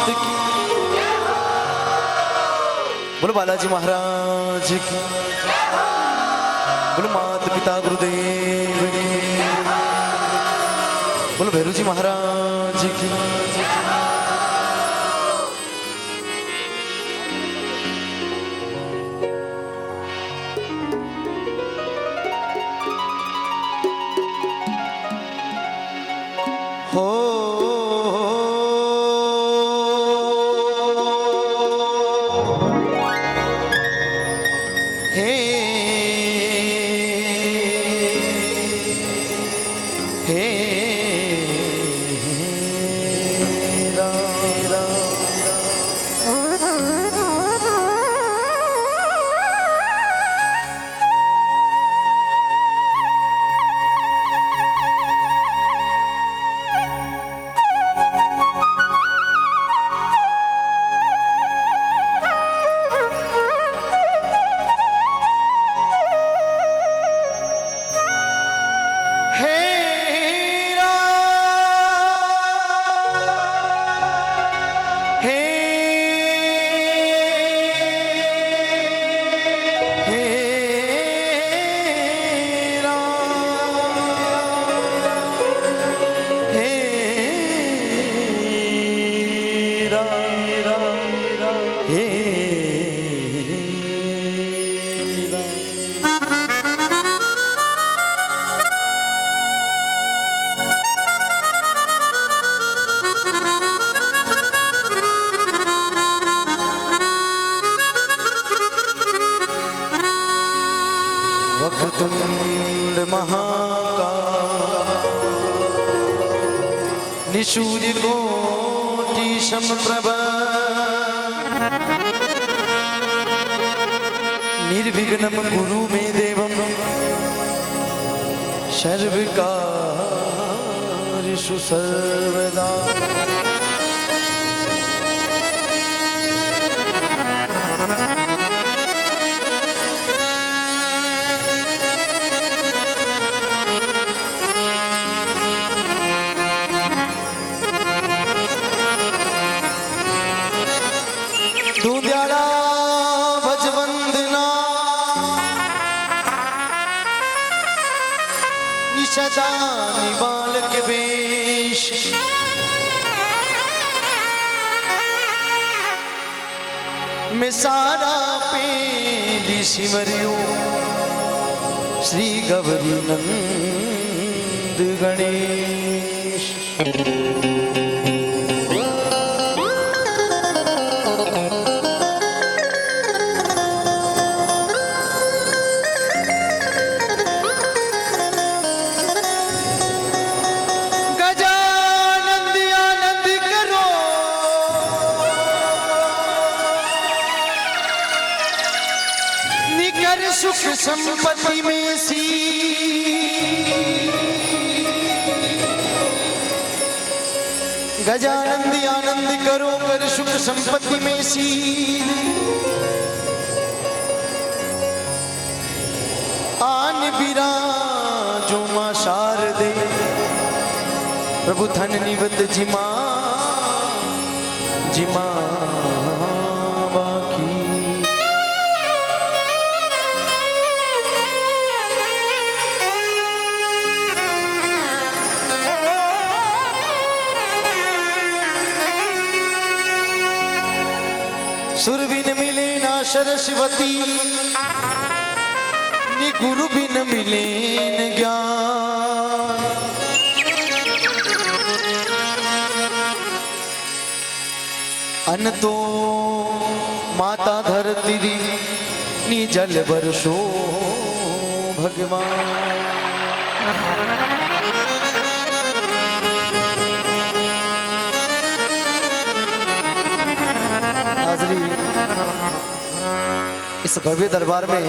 मात की, बोलो बालाजी महाराज की, बोलो मात पिता गुरुदेव की, बोलो भैरू जी महाराज की। हो हे हे वक्रतुंड महाकाय निशूर्य कोटि समप्रभ निर्विघ्नं कुरु मे देवं सर्वकार्येषु सर्वदा। दूध्याला भजवंदना निषदा निबालक वेश में सारा पेली सिमरियो श्री गौरी नंद गणेश। सुख संपत्ति में सी गजानंद आनंद करो कर सुख संपत्ति में सी। आन बिराजो मां शारदे प्रभु धन निवत जिमा जिमा सुर बिन मिले ना सरस्वती नि गुरु बिन मिले न ज्ञान। अन्न तो माता धरती नि जल बरसो भगवान। इस भव्य दरबार में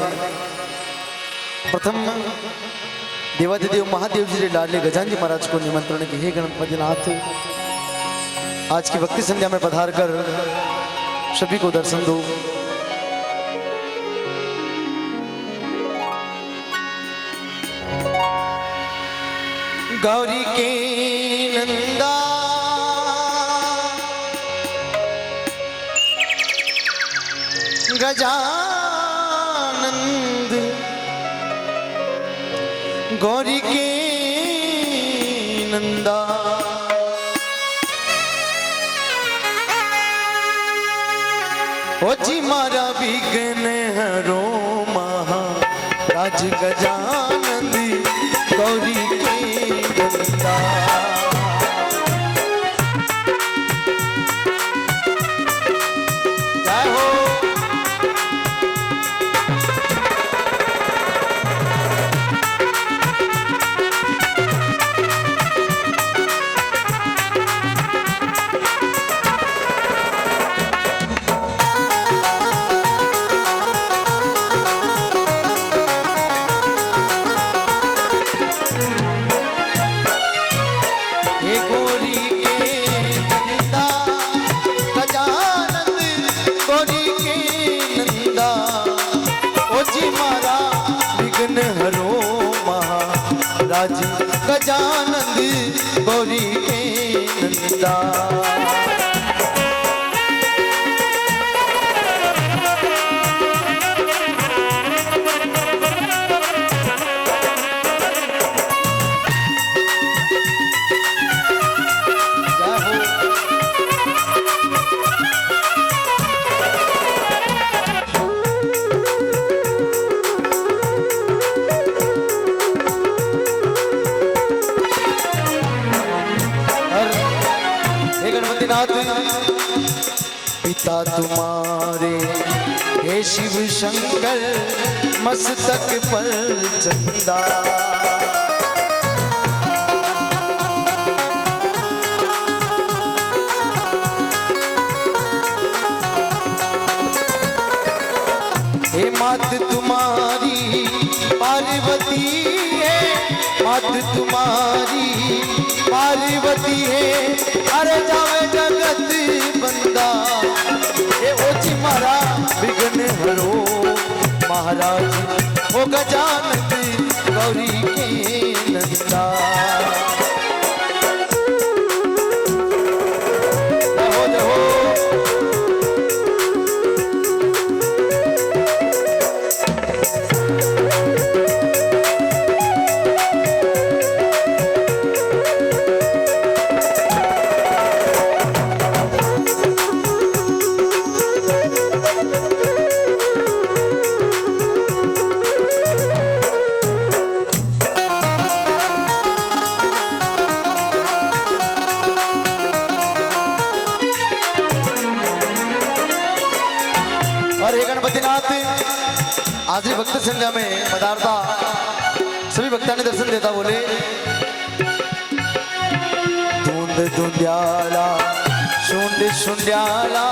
प्रथम देवादिदेव महादेव जी लाडले गजानन जी महाराज को निमंत्रण की, हे गणपति नाथ आज की भक्ति संध्या में पधार कर सभी को दर्शन दो। गौरी के नंदा गजानंद गौरी के नंदा ओ जी मारा विघ्न हरो महाराज गजानंद गौरी के नंदा जय हो। गजानंद गौरी के नंदा पिता तुम्हारे हे शिव शंकर मस्तक पर चंदा हे मात तुम्हारी पार्वती है मात तुम्हारी पार्वती है अरे जावे जगत बंदा ये ओची मारा विघ्न हरो महाराज ओ गजानंद गौरी के नंदा आज भक्त संध्या में पधारता सभी भक्तों ने दर्शन देता बोले धुंध धुंध्याला शुंड शुंड्याला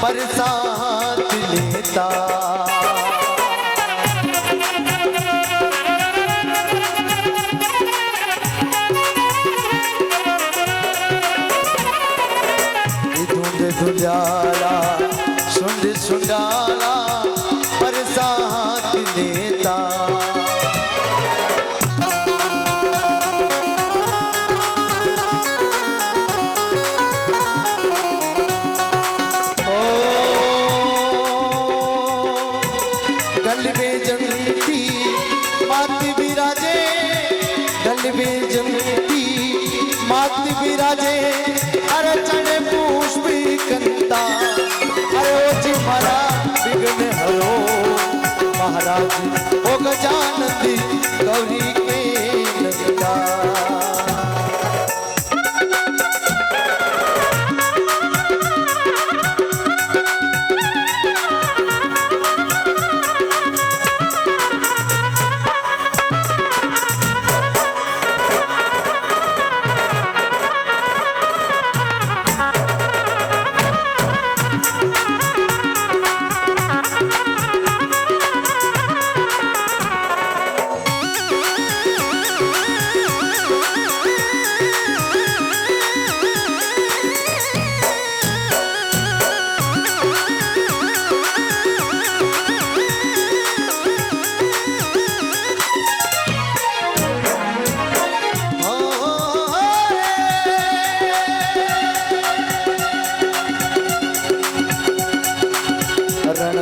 बरसात लेता धुंध धुंध्याला शुंड शुंड्याला बरसात देता ओ गल में जंती मात विराजे गल में जंती मात विराजे अरे चढ़े पुष्प कंता अरे ओ जी मारा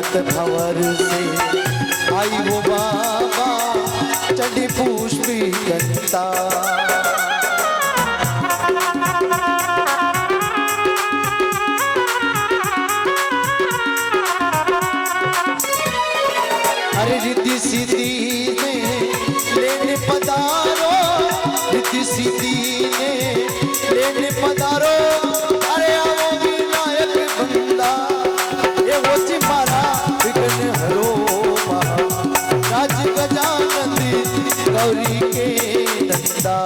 अनंत भंवर से आई वो बाबा चंडी पुष्पी गंता। अरे रिद्धि सिद्धि ने लेने पधारो, रिद्धि सिद्धि ने लेने पधारो। अरे आओ विनायक बंदा ये वो मारा विघ्न हरो राज गजानंदी गौरी के नंदा।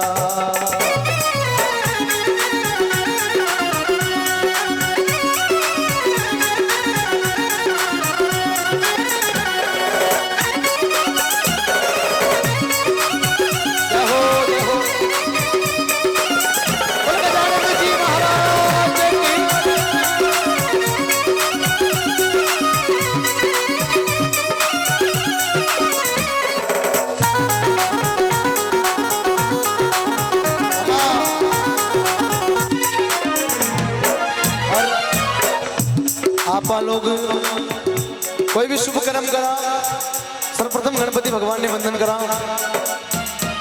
आपा लोग कोई भी शुभ कर्म करा सर्वप्रथम गणपति भगवान ने वंदन करा,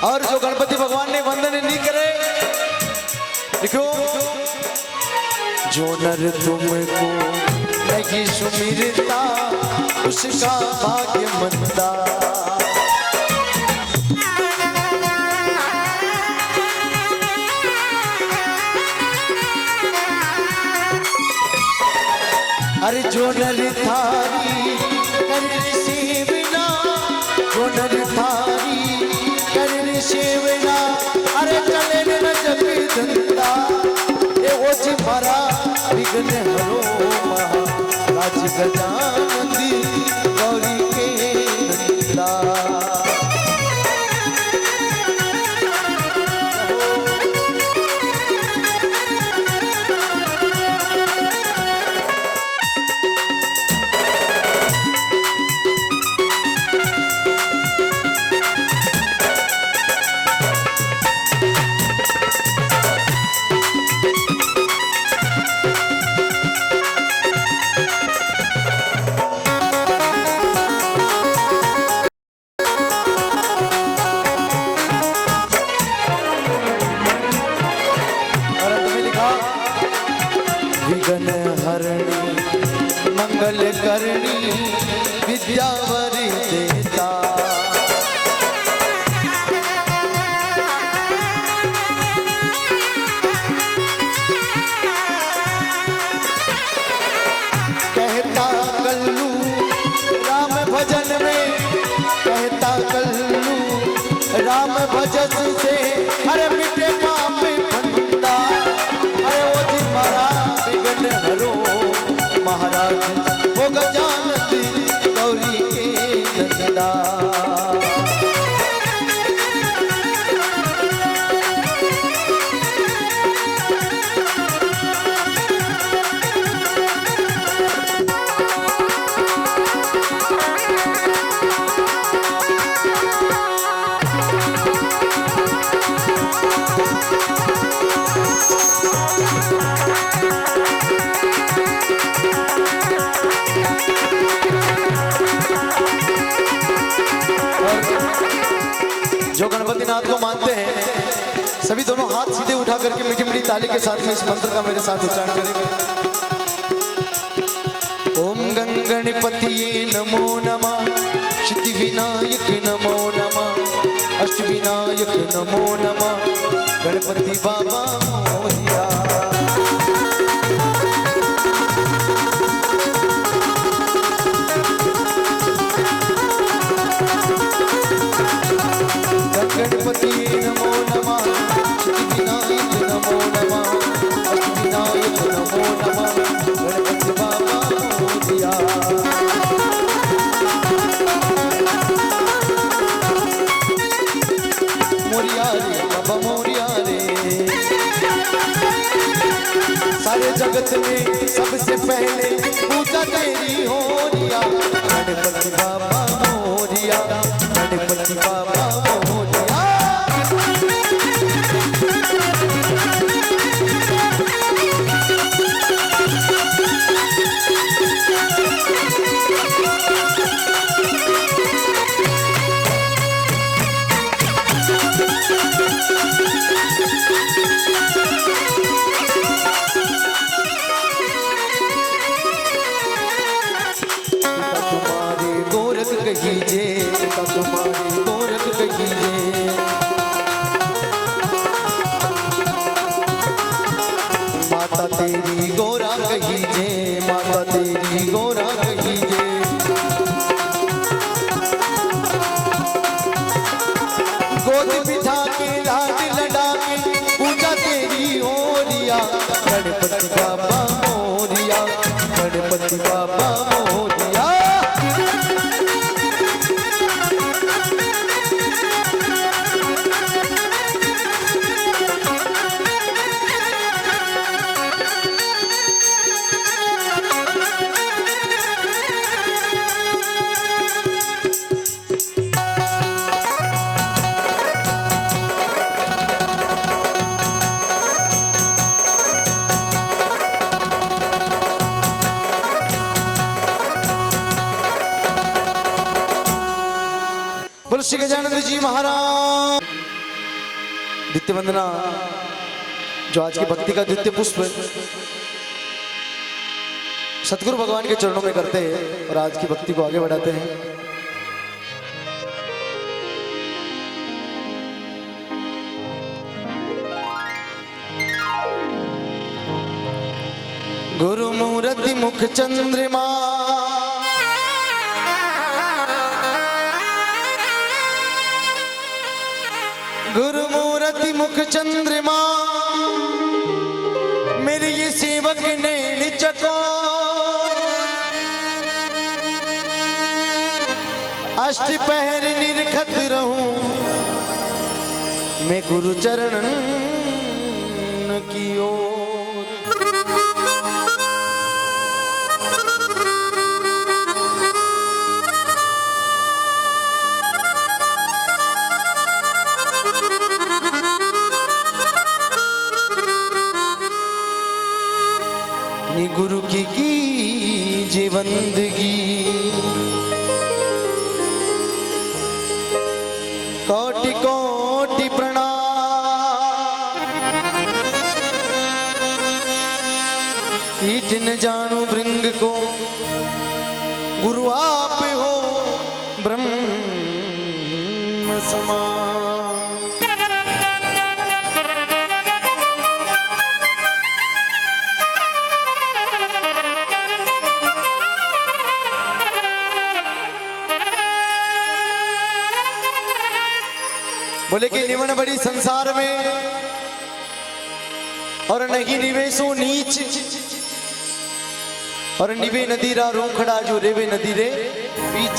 और जो गणपति भगवान ने वंदन नहीं करे लिखो जो नर तुमको नहीं सुमिरता उसका भाग्य मंदा। अरे जो नर थारी कर सेवना, जो नर थारी कर सेवना, अरे चले न जपी धंधा ये वो जी मारा विघ्न हरो राज गजानंदी गौरी के नंदा। विघ्न हरणी मंगल करणी विद्यावरी देता। कहता कल्लू राम भजन में, कहता कल्लू राम भजन से अरे मिटे पाप बंदा। अरे वो जी मारा विघ्न हरो महाराज वो गजानंदी गौरी के नंदा। जो गणपति नाथ को मानते हैं सभी दोनों हाथ सीधे उठा करके मीठी मीठी ताली के साथ में इस मंत्र का मेरे साथ उच्चारण करेंगे। ओम गणपतिये नमो नमः, सिद्धि विनायक नमो नमः, अष्ट विनायक नमो नमः, गणपति बाबा मोरिया। गणपति नमो नमः, सिद्धि विनायक नमो नमः, अष्ट विनायक नमो नमः, गणपति बाबा मोरिया। मोरिया रे बाबा मोरिया रे, सारे जगत में सबसे पहले पूजा तेरी हो रिया। गणपति बाबा मोरिया, गणपति बाबा मोरिया। कही जे, माता तेरी गौरा कही जे। गोद बिठा के लाड लड़ा के पूजा तेरी ओरिया, गणपति बाबा मोरिया, गणपति बाबा मोरिया। बोलो श्री गजानंद जी महाराज। द्वितीय वंदना जो आज की भक्ति का द्वितीय पुष्प सतगुरु भगवान के चरणों में करते हैं और आज की भक्ति को आगे बढ़ाते हैं। गुरु मूर्ति मुख चंद्रमा, गुरु मूर्ति मुख चंद्रमा, मेरे ये सेवक नैन चको, अष्ट पहर निरखत रहूं मैं गुरु चरण की ओर। गुरु की जीवंदगी, कोटि कोटि प्रणाम, ईट न जानू भृंग को गुरु आप हो ब्रह्म समान। बोले कि निमन बड़ी संसार में और नहीं निवेशो नीच, और निवे नदी रा रोखड़ा जो रेवे नदी रे बीच।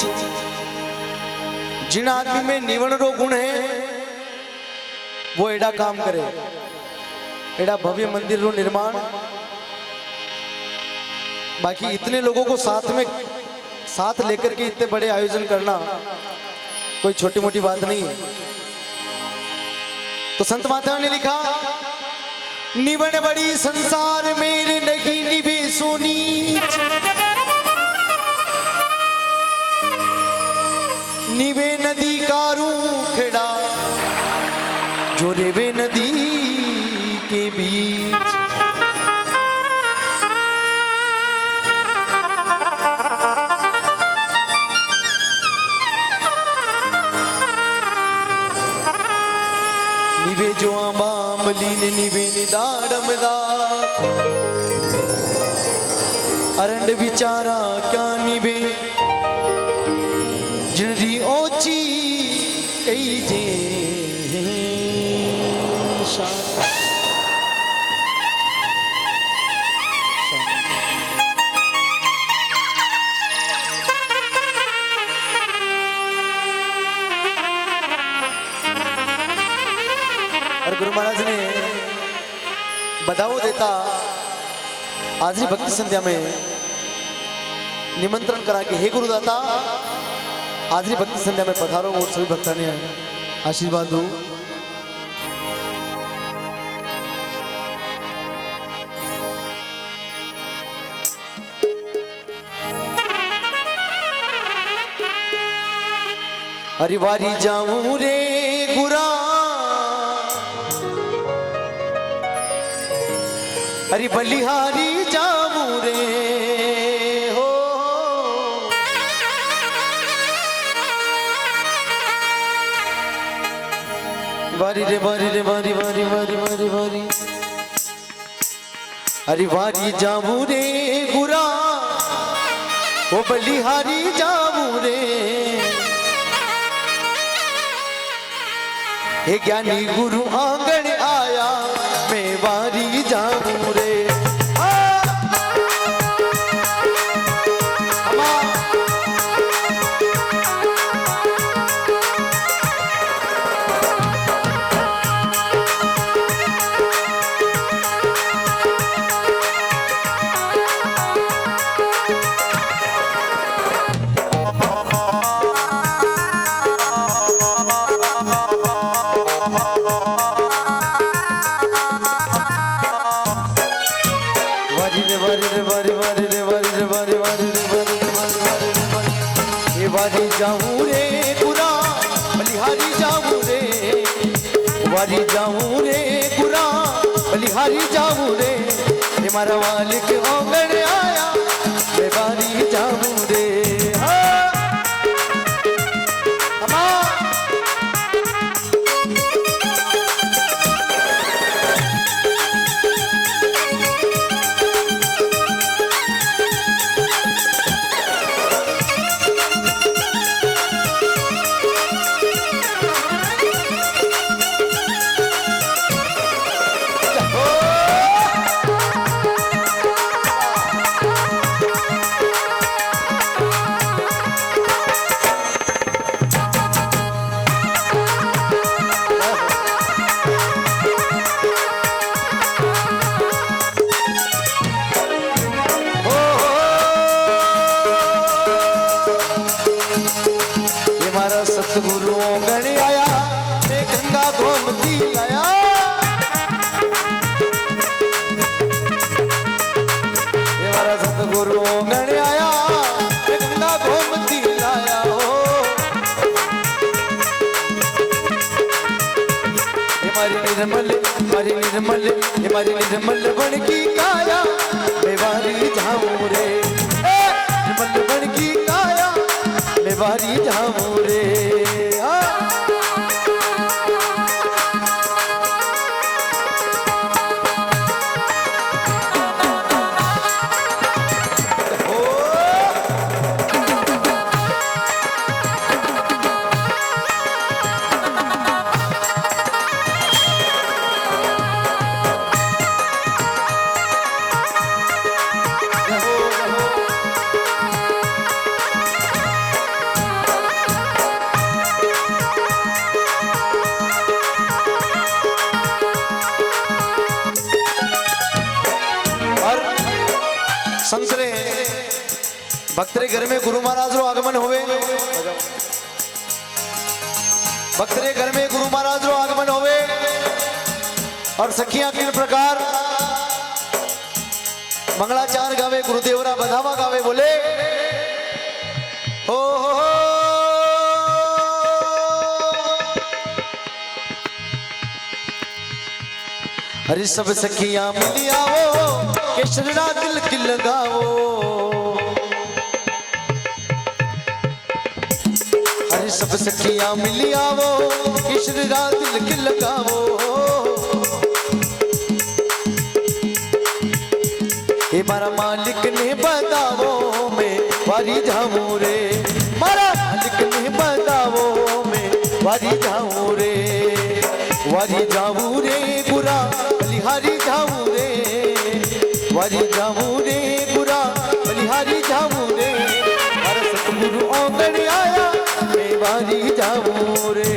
जिन आदमी में निवण रो गुण है वो एडा काम करे, एडा भव्य मंदिर रो निर्माण। बाकी इतने लोगों को साथ लेकर के इतने बड़े आयोजन करना कोई छोटी मोटी बात नहीं है। तो संत माताओं ने लिखा, निवण बड़ी संसार मेरे नहीं निवेशो नीच, निवे नदी का रूखड़ा जो रेवे नदी के बीच। निवे जो आंबामलीन निवे निदाड़मदा, अरंड विचारा क्या निवे जिनरी ओची कई जे और गुरु महाराज ने बधाओ देता आज ही भक्ति संध्या में निमंत्रण करा के, हे गुरुदाता आज ही भक्ति संध्या में पधारो और सभी भक्तों ने आशीर्वाद दो। हरि वारी जाऊं रे गुरा, हरि बलिहारी जाऊं रे हो, वारी रे वारी रे वारी वारी वारी वारी वारी। अरे वारी जामू रे गुरा वो बलिहारी जामू रे हे ज्ञानी गुरु आंगन आया मैं वारी जामू रे वारी जाऊं रे गुरा बलिहारी जाऊं रे वारी जाऊं रे गुरा बलिहारी जाऊं रे हमारा मालिक आंगन आया मैं वारी जाऊं रे सतगुरु आंगन आया मैं गंगा गोमती लाया हमारा सतगुरु आंगन आया मैं गंगा गोमती लाया हो हमारी निर्मल बन की काया मैं वारी जाऊं रे निर्मल बन की काया मैं वारी जाऊं रे संतरे भक्तरे घर में गुरु महाराज रो आगमन होवे भक्तरे घर में गुरु महाराज रो आगमन होवे और सखियां किन प्रकार मंगलाचार गावे गुरुदेवरा बधावा गावे बोले हो हरि सब सखियां मिली आओ केशरा दिल की लगाओ हरि सब सखियां मिली आओ केशरा दिल की लगाओ ये मारा मालिक ने बताओ मैं वारी जाऊं रे मारा मालिक ने बताओ मैं वारी जाऊं रे गुरा बलिहारी जाऊं रे वारी जाऊं रे गुरा बलिहारी जाऊं रे हर सतगुरु आंगन आया मैं वारी जाऊं रे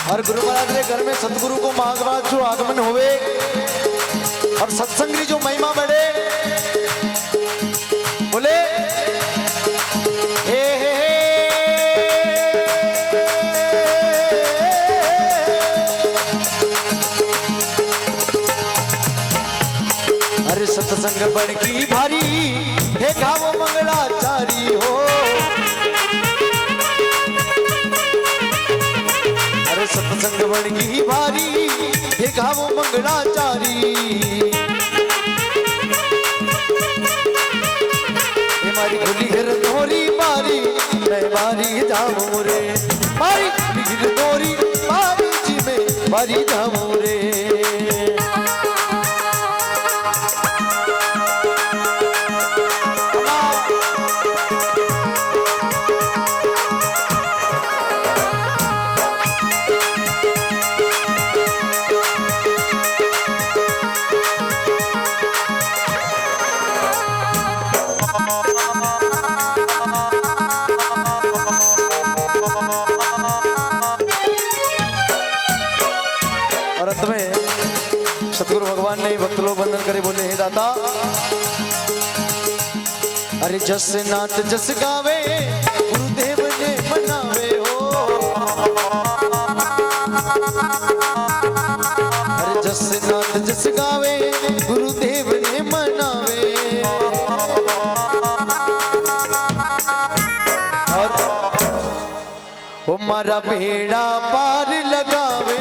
हर गुरु महाराज रे घर में सतगुरु को महाराज जो आगमन होवे और सत्संगी जो महिमा बढ़े बोले हे हे सत्संग बन की भारी हे गावो मंगलाचारी हो। अरे सत्संग बन की भारी हे गावो मंगलाचारी। हे मारी खुली घर दोरी बारी मैं बारी जाऊं रे। मारी खुली घर दोरी बारी जी में बारी जाऊं रे। और अंत में सतगुरु भगवान ने भक्त लोग वंदन करे बोले हे दाता। अरे जस नाथ जस गावे गुरुदेव ने मनावे हो। अरे जस नाथ जस गावे गुरुदेव ने मनावे। और वो मारा बेड़ा पार लगावे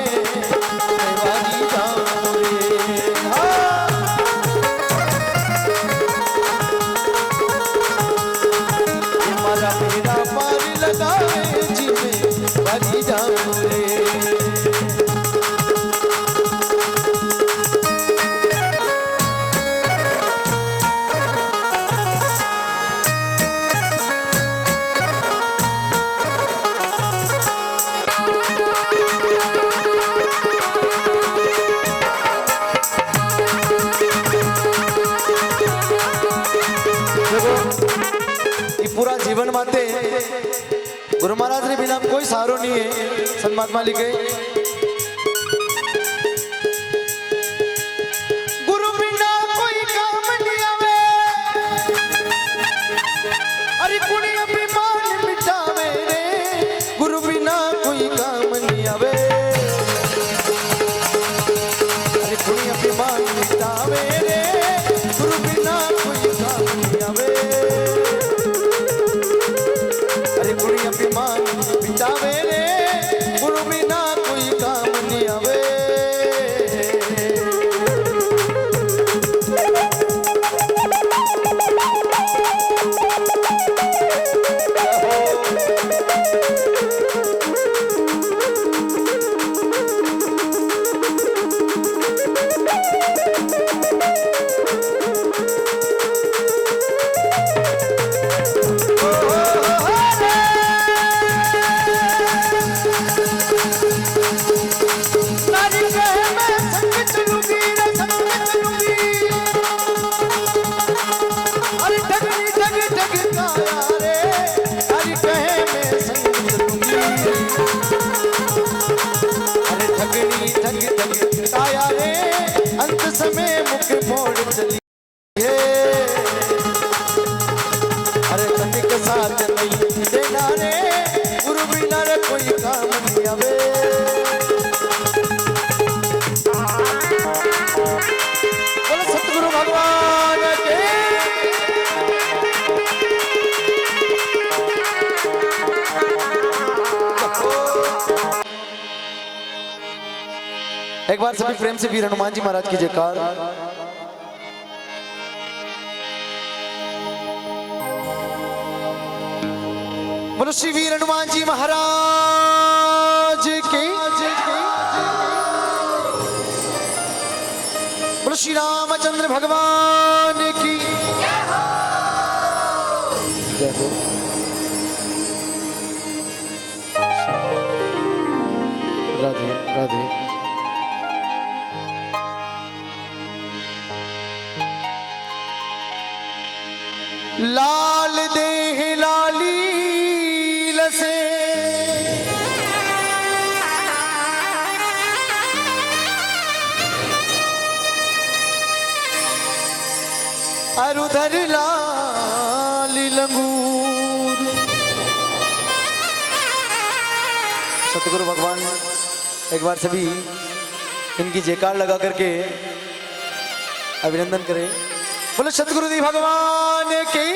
पूरा जीवन माते गुरु महाराज ने बिना कोई सहारो नहीं है। संत महात्मा लिखे गुरु बिना कोई काम नहीं आवे। अरे कुड़ी अभिमान मिटावे रे गुरु बिना कोई काम नहीं आवे। अरे कुड़ी अभिमान मिटावे रे गुरु बिना कोई काम नहीं आवे। अभिमान बिचावे रे गुरु बिना कोई काम नहीं आवे। अंत समय मुख मोड़ चली है। अरे तनिक साथ नहीं देना रे गुरु बिना रे कोई काम नहीं आवे। बोलो सतगुरु भगवान के। एक बार सभी प्रेम से वीर हनुमान जी महाराज की जयकार। बोलो श्री वीर हनुमान जी महाराज की। बोलो श्री रामचंद्र भगवान की जय हो। राधे राधे। लाल देह लाली लसे अरुधर लाल लंगूर। सतगुरु भगवान एक बार सभी इनकी जयकार लगा करके अभिनंदन करें। बोले सतगुरुदेव भगवान की।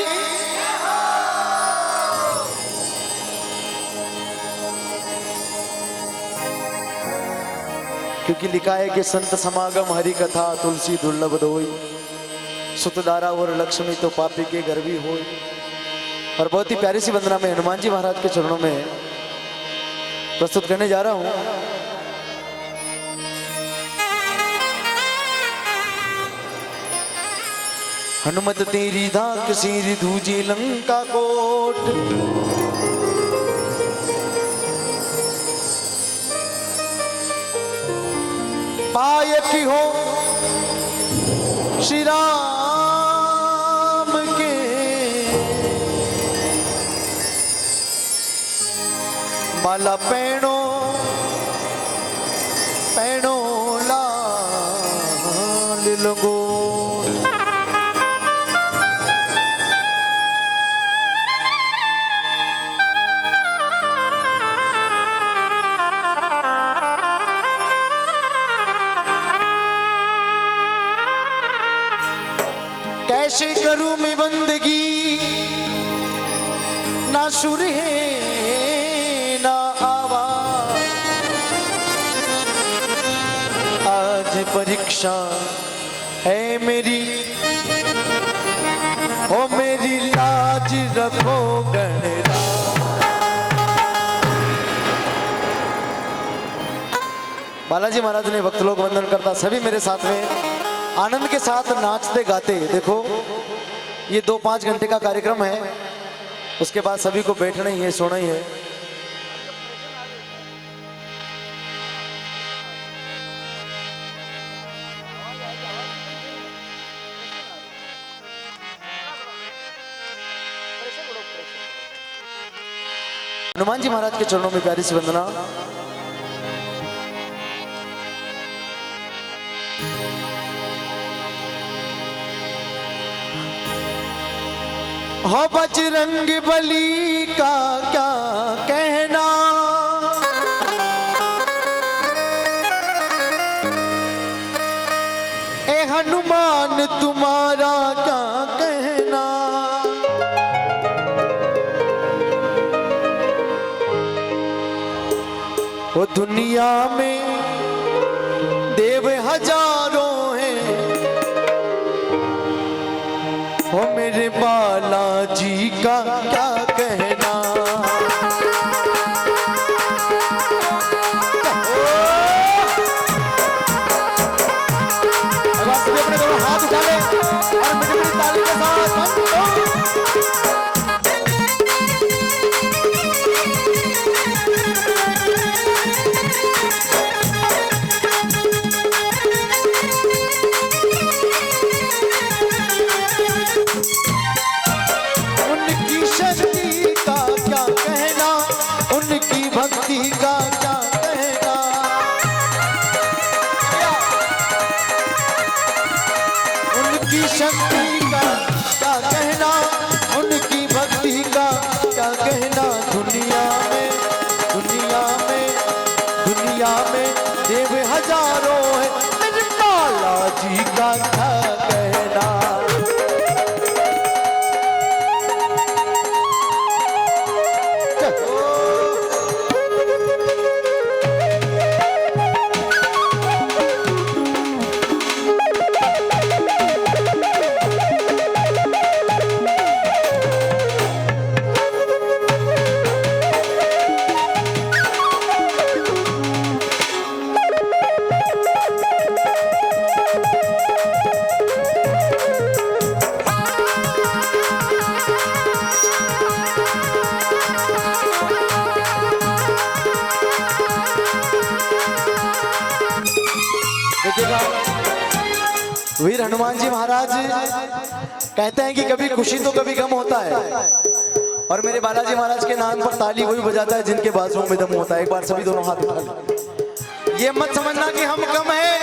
क्योंकि लिखा है कि संत समागम हरि कथा तुलसी दुर्लभ दोई, सुतदारा और लक्ष्मी तो पापी के घर भी होई। और बहुत ही प्यारी सी वंदना में हनुमान जी महाराज के चरणों में प्रस्तुत करने जा रहा हूं। हनुमत तेरी धाक सिर धूजी लंका कोट, पाय की हो श्री राम के, माला पैणो पैणो लाल लगो। कैसे करूं मैं बंदगी, ना सुर है ना आवाज, आज परीक्षा है मेरी, ओ मेरी लाज रखो गणराज। बालाजी महाराज ने भक्त लोग वंदन करता सभी मेरे साथ में आनंद के साथ नाचते गाते। देखो ये 2-5 घंटे का कार्यक्रम है, उसके बाद सभी को बैठना ही है, सोना ही है। हनुमान जी महाराज के चरणों में प्यारी सी वंदना। हो बजरंग बली का क्या कहना, ए हनुमान तुम्हारा क्या कहना। वो दुनिया में देव हजारों हैं, हो मेरे बालाजी का क्या कहना। अपने दोनों हाथ उठा ले और मीठी ताली के साथ भक्ति का क्या कहना। उनकी शक्ति का क्या कहना, उनकी भक्ति का क्या कहना। दुनिया में दुनिया में दुनिया में देव हजारों है, मेरे बालाजी का क्या कहना। वीर हनुमान जी महाराज कहते हैं कि कभी खुशी तो कभी गम होता है, और मेरे बालाजी महाराज के नाम पर ताली वही बजाता है जिनके बाजुओं में दम होता है। एक बार सभी दोनों हाथ उठा लें। ये मत समझना कि हम कम हैं,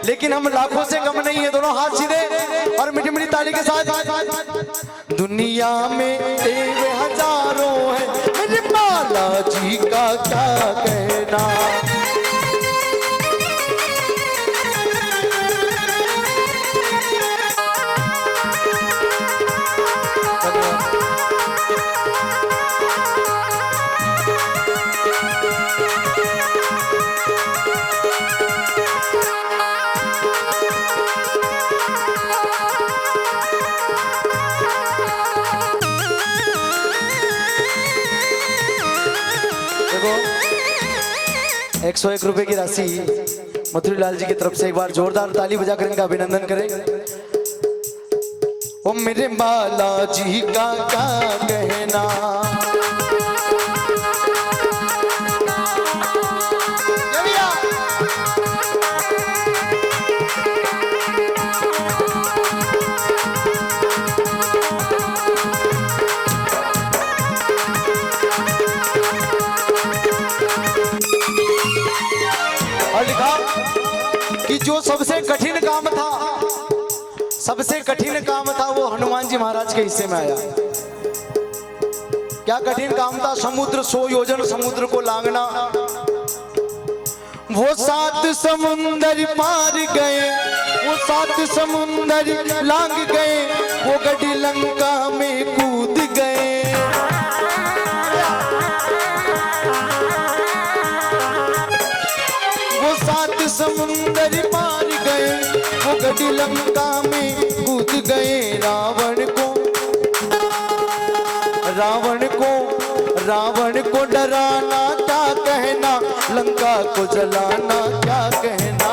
लेकिन हम लाखों से कम नहीं है। दोनों हाथ सीधे और मीठी मीठी ताली के साथ। दुनिया में देव हजारों है, मेरे बालाजी का क्या कहना। देखो 101 रुपए की राशि मथुरीलाल जी की तरफ से एक बार जोरदार ताली बजाकर इनका अभिनंदन करें। ओ मेरे बालाजी का क्या कहना, और लिखा कि जो सबसे कठिन काम था, सबसे कठिन काम था वो हनुमान जी महाराज के हिस्से में आया। क्या कठिन काम था? समुद्र 100 योजन समुद्र को लांघना। वो 7 समुंदर पार गए, वो 7 समुंदर लांघ गए, वो गढ़ी लंका में कूद गए। वो 7 समुंदर पार गए, वो गढ़ी लंका में कूद गए। रावण को डराना क्या कहना, लंका को जलाना क्या कहना।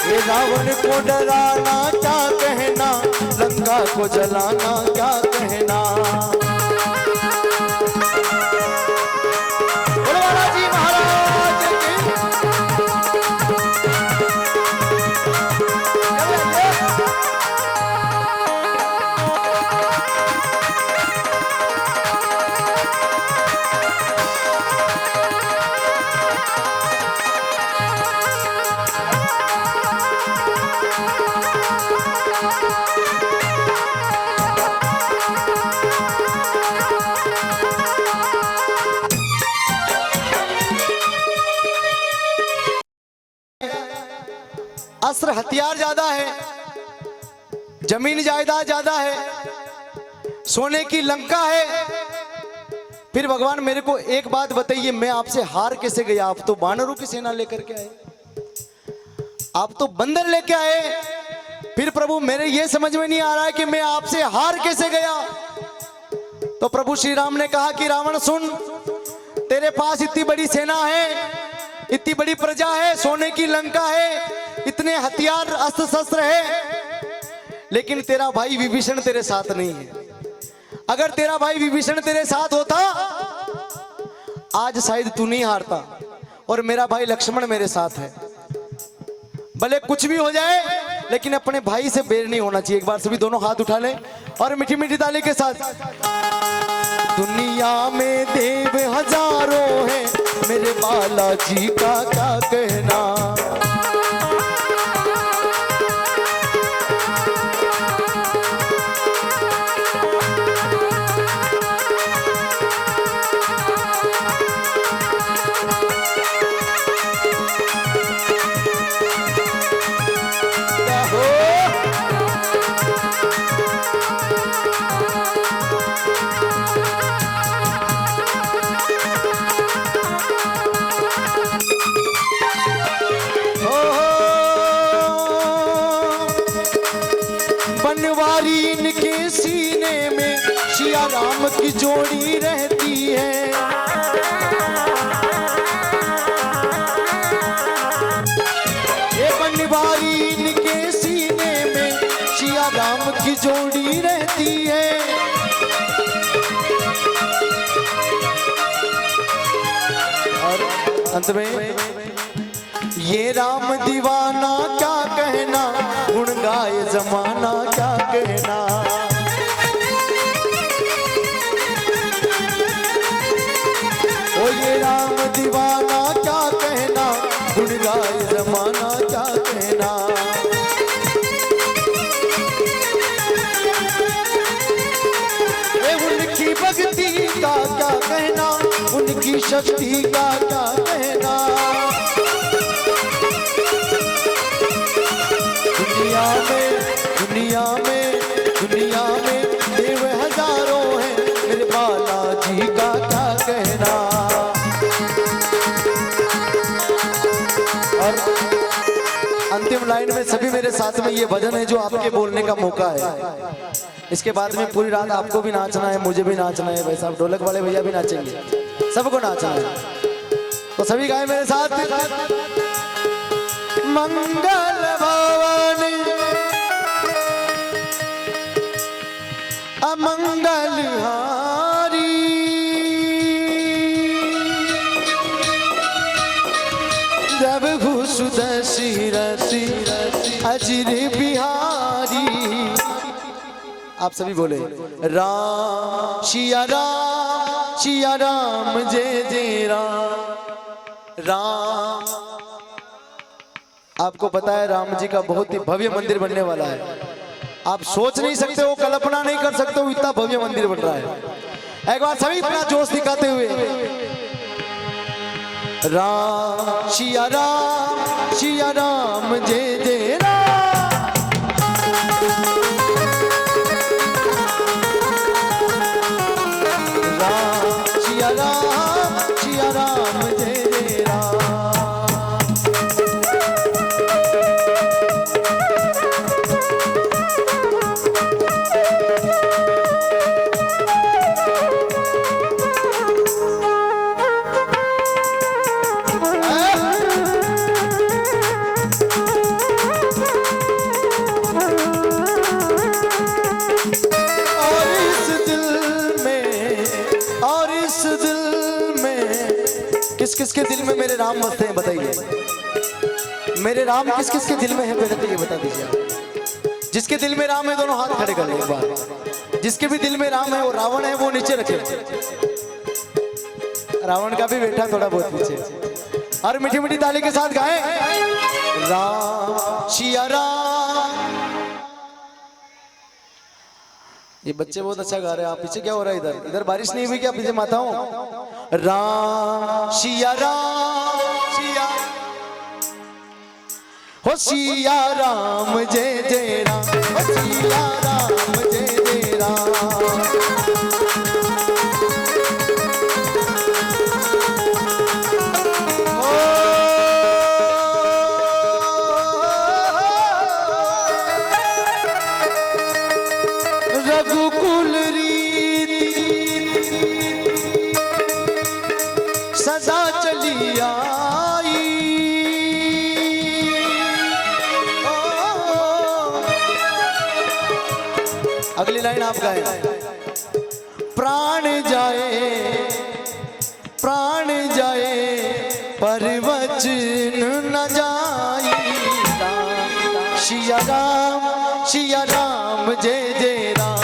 ये रावण को डराना क्या कहना, लंका को जलाना क्या कहना। अस्त्र हथियार ज्यादा है, जमीन जायदाद ज्यादा है, सोने की लंका है। फिर भगवान मेरे को एक बात बताइए, मैं आपसे हार कैसे गया? आप तो वानरों की सेना लेकर के आए, आप तो बंदर लेके आए। फिर प्रभु मेरे ये समझ में नहीं आ रहा है कि मैं आपसे हार कैसे गया। तो प्रभु श्री राम ने कहा कि रावण सुन, तेरे पास इतनी बड़ी सेना है, इतनी बड़ी प्रजा है, सोने की लंका है, इतने हथियार अस्त्र शस्त्र है, लेकिन तेरा भाई विभीषण तेरे साथ नहीं है। अगर तेरा भाई विभीषण तेरे साथ होता आज शायद तू नहीं हारता, और मेरा भाई लक्ष्मण मेरे साथ है। भले कुछ भी हो जाए लेकिन अपने भाई से बैर नहीं होना चाहिए। एक बार सभी दोनों हाथ उठा ले और मीठी मीठी ताली के साथ। दुनिया में देव हजारों हैं, मेरे बालाजी का क्या कहना। बनवारी इनके सीने में सिया राम की जोड़ी रहती है। ये बनवारी इनके सीने में सिया राम की जोड़ी रहती है। और अंत में ये राम दीवाना क्या कहना, गुण गाए जमाना क्या कहना। ओ ये राम दीवाना क्या कहना, गुण गाए जमाना क्या कहना। उनकी भक्ति का क्या कहना, उनकी शक्ति का क्या कहना। दुनिया में देव हजारों हैं, मेरे बालाजी का क्या कहना। और अंतिम लाइन में सभी मेरे साथ में ये भजन है जो आपके बोलने का मौका है। इसके बाद में पूरी रात आपको भी नाचना है, मुझे भी नाचना है, भाई साहब ढोलक वाले भैया भी नाचेंगे, सबको नाचना है। तो सभी गाए मेरे साथ। मंगल भवानी अमंगल हारी, जब घुसुदशीरति अजिर बिहारी। आप सभी बोले राम सिया राम जय जय राम। आपको पता है राम जी का बहुत ही भव्य मंदिर बनने वाला है। आप सोच नहीं सकते हो, कल्पना नहीं कर सकते हो, इतना भव्य मंदिर बन रहा है। एक बार सभी इतना जोश दिखाते हुए राम सिया राम जय जय राम। राम सिया राम जय जय राम। किसके दिल में मेरे राम बसते हैं बताइए। मेरे राम किस किस के दिल में है पहले तो ये बता दीजिए। जिसके दिल में राम है दोनों हाथ खड़े करें एक बार। जिसके भी दिल में राम है, वो रावण है वो नीचे रखे। रावण का भी बैठा थोड़ा बहुत पीछे। और मीठी मीठी ताली के साथ गाएं राम सिया राम। ये बच्चे बहुत अच्छा गा रहे हैं। आप पीछे क्या हो रहा है? इधर इधर बारिश नहीं हुई क्या पीछे माताओं? राम सिया हो सिया राम जय जय राम, हो सिया राम जय जय राम। रघुकुल सदा चली आई, अगली लाइन आप गाए प्राण जाए पर वचन न जाई। सिया राम जय जय राम।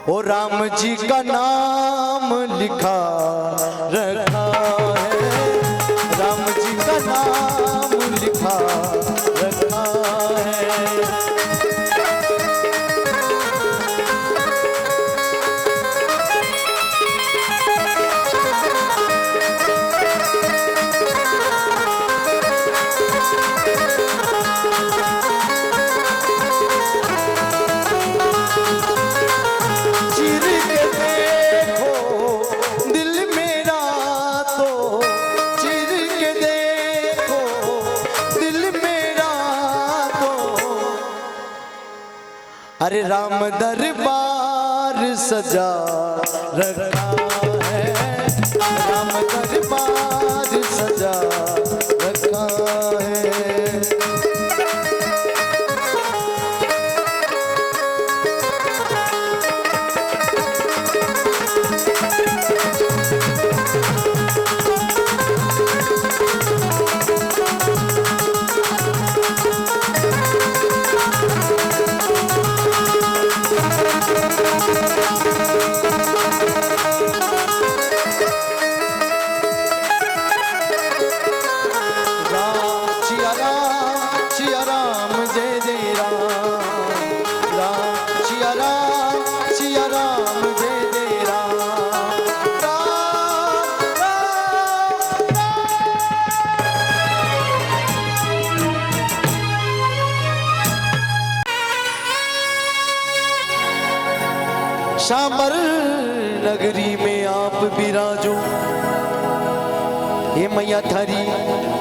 ओ राम जी का नाम लिखा रखा है, राम जी का नाम लिखा रखा है। अरे राम दरबार सजा रखा है, राम दरबार सजा रखा है। सिया राम जय जय राम राम राम श्यामल नगरी में आप विराजो हे मैया थारी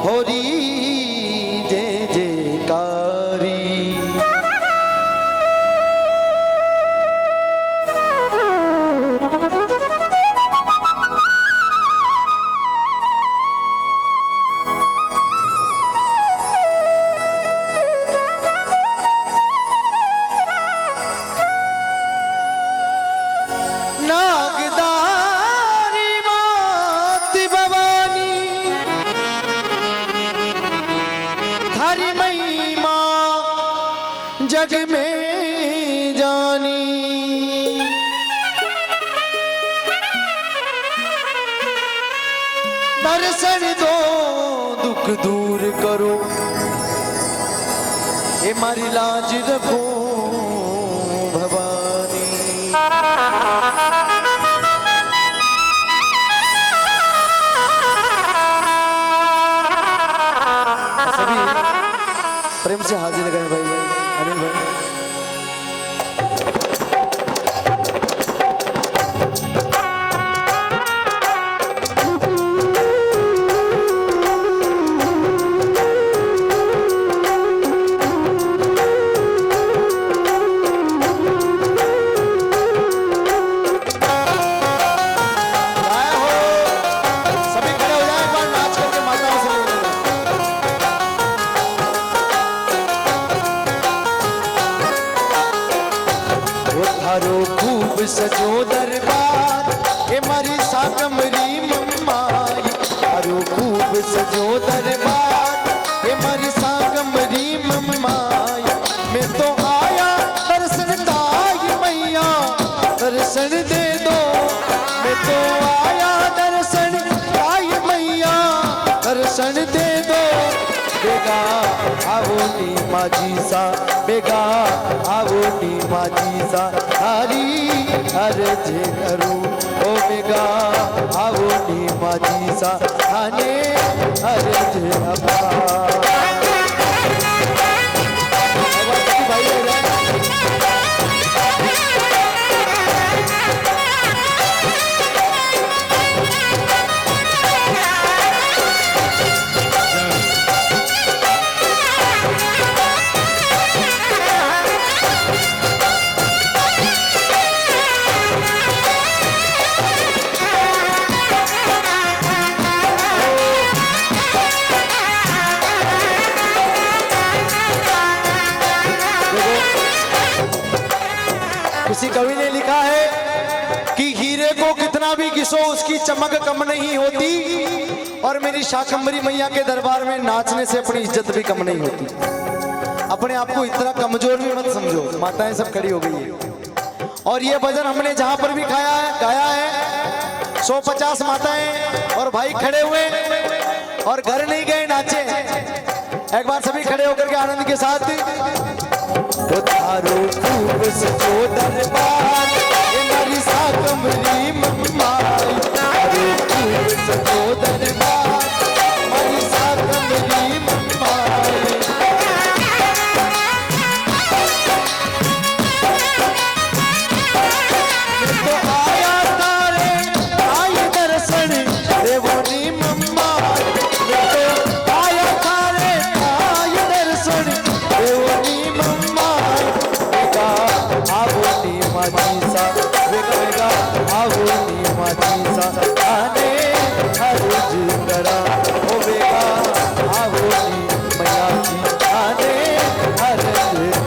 होरी जय जयकारी नागदारी मात भवानी थारी महिमा जग में जानी दर्शन दो दुख दूर करो ये मारी लाज रखो भवानी सभी प्रेम से हाजिर लगाए भाई अनिल भाई खूब सजो दरबार हे मारी साकमरी मम्माई थारो खूब सजो दरबार हे मारी साकमरी मम्माई मैं तो आया दर्शन दाई मैया दर्शन दे दो मैं तो आया दर्शन दाई मैया दर्शन दे दो बेगा आवो नी माझी सा बेगा आवो नी माझी सा हरी अर्ज करूं ओ बेगा आवो नी माझी सा थाने अर्ज अबा भाई किसी कवि ने लिखा है कि हीरे को कितना भी घिसो उसकी चमक कम नहीं होती और मेरी शाकंभरी मैया के दरबार में नाचने से अपनी इज्जत भी कम नहीं होती। अपने आप को इतना कमजोर भी मत समझो, माताएं सब खड़ी हो गई है। और ये भजन हमने जहां पर भी गाया है 150 माताएं और भाई खड़े हुए और घर नहीं गए नाचे। एक बार सभी खड़े होकर के आनंद के साथ थारो खूब सजो दरबार ये मारी साकमरी मम्माई थारो खूब सजो दरबार मारी साकमरी मम्माई तो आया तारे आई दर्शन देवोनी मम्माई तो आया तारे आई दर्शन देवोनी माझीसा वेगा आवोनी माझीसा आने अर्ज करा ओ वेगा आवोनी मयाची आने अर्ज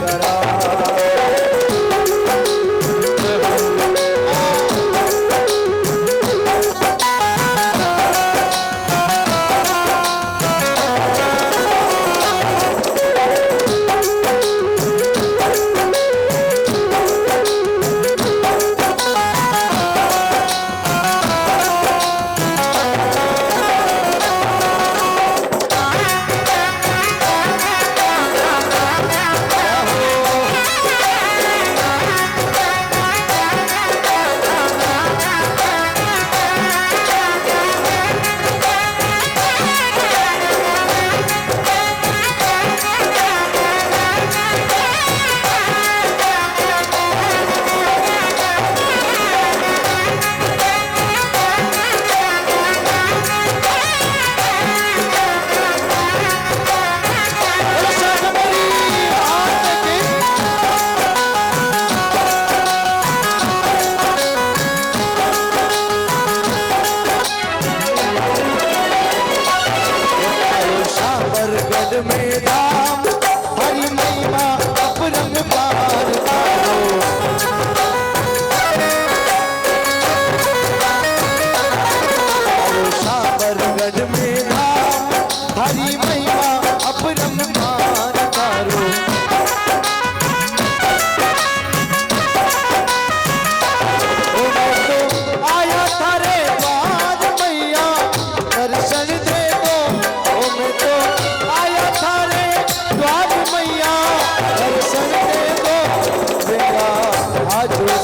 करा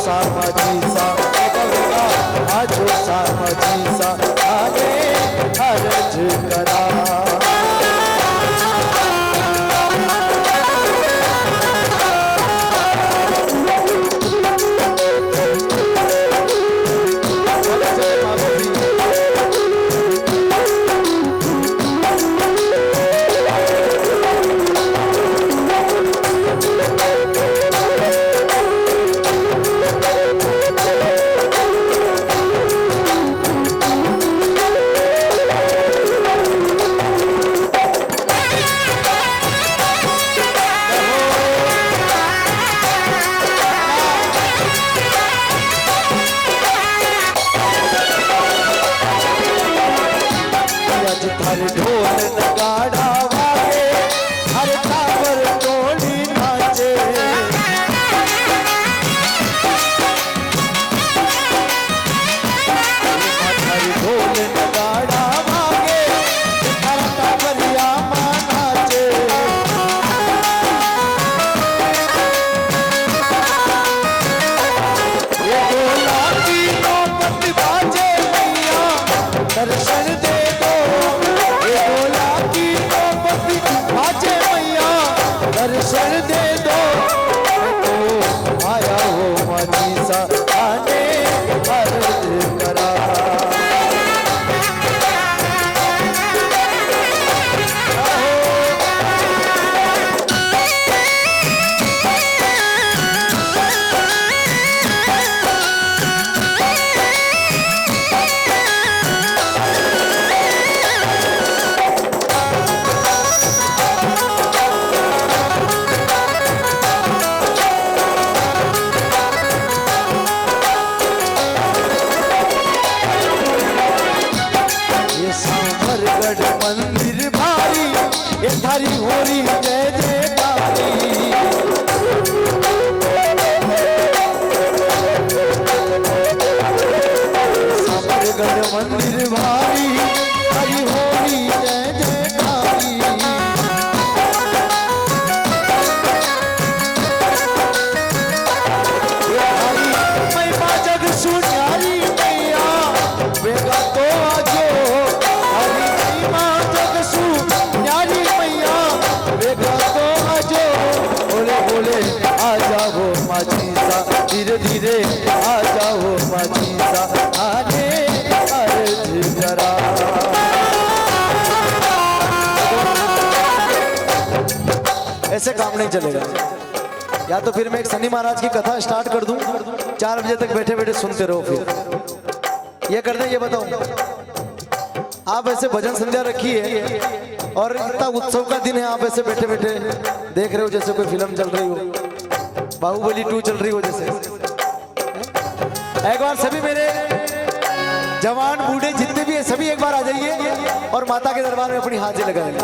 सा माझी सा गंगा आजो सा माझी सा आगे अर्ज करा हर ढोल नगाड़ा वागे हर टावर टोली नाचे हर ढोल नगाड़ा वागे हर टावरिया माँ नाचे ये ढोला की नौबत बाजे मैया दर्शन दे दर्शन दे दो तो आया हो माझी सा आने अर्ज करा मंदिर भारी ये थारी होरी जय जयकारी सामरगढ़ मंदिर भारी हरी होरी जय जयकारी महिमा जग सुनारी मैया बेगा तो आजो आ जाओ माझी सा धीरे धीरे आ जाओ माझी सा आने अर्ज करा ऐसे काम नहीं चलेगा या तो फिर मैं एक शनि महाराज की कथा स्टार्ट कर दूं 4 बजे तक बैठे बैठे सुनते रहो फिर ये कर दें ये बताओ आप ऐसे भजन संध्या रखी है और इतना उत्सव का दिन है आप ऐसे बैठे बैठे देख रहे हो जैसे कोई फिल्म चल रही हो बाहुबली 2 चल रही हो जैसे एक बार सभी मेरे जवान बूढ़े जितने भी हैं सभी एक बार आ जाइए और माता के दरबार में अपनी हाजिरी लगाएंगे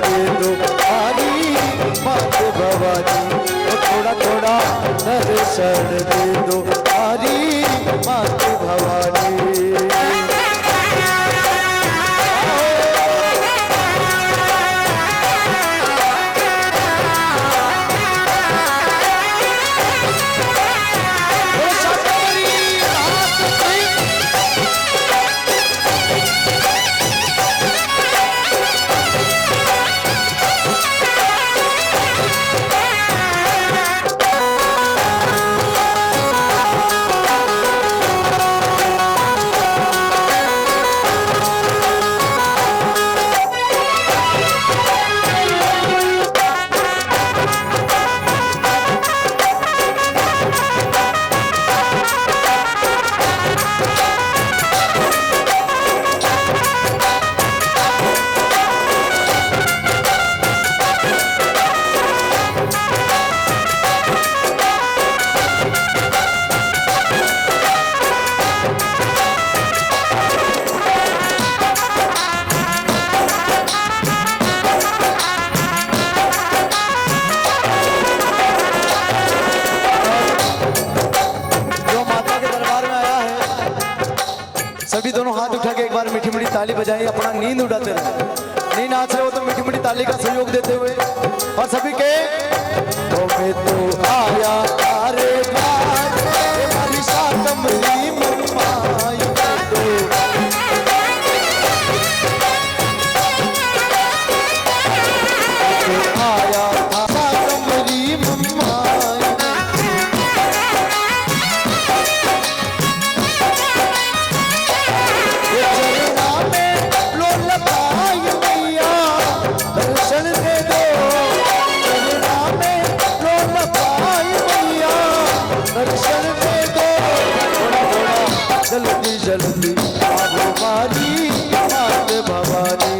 दे दो हमारी मात भवानी, थोड़ा थोड़ा दर्शन दे दो हमारी मात भवानी। सभी दोनों हाथ उठा के एक बार मीठी मीठी ताली बजाएं, अपना नींद उड़ाते रहे। नहीं नाच रहे हो तो मीठी मीठी ताली का सहयोग देते हुए और सभी के तो मैं तो आया तारे द्वार हमारी शाकंभरी मम्मा आया था शाकंभरी मम्मा जल्दी जल्दी आओ हमारी मात भवानी।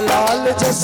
लाल जस